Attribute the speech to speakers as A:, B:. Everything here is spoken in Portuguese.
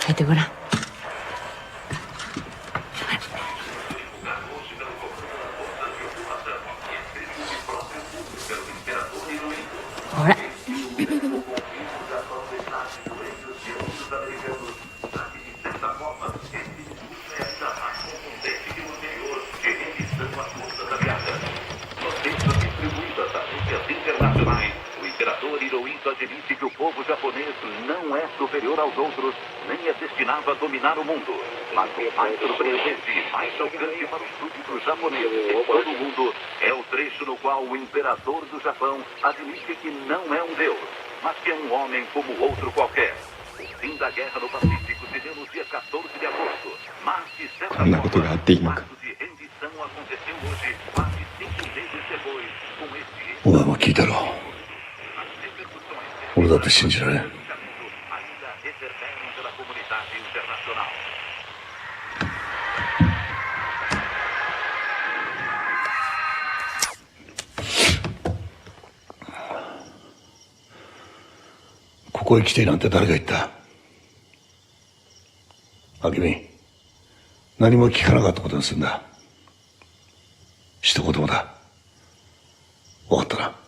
A: 書いてごらん。ほら。
B: O imperador Hirohito admite que o povo japonês não é superior aos outros, nem é destinado a dominar o mundo. Mas o mais surpreendente e mais chocante para os súditos japoneses em todo o mundo é o trecho no qual o imperador do Japão admite que não é um deus, mas que é um homem como outro qualquer. O fim da guerra no Pacífico se deu no dia 14 de agosto, mas de certa forma, o ato de rendição aconteceu hoje, quase 5 meses depois, com este...
C: お前も聞いたろ。俺だって信じられん。ここへ来てなんて誰が言った？明美、何も聞かなかったことにするんだ。一言もだ。分かったな。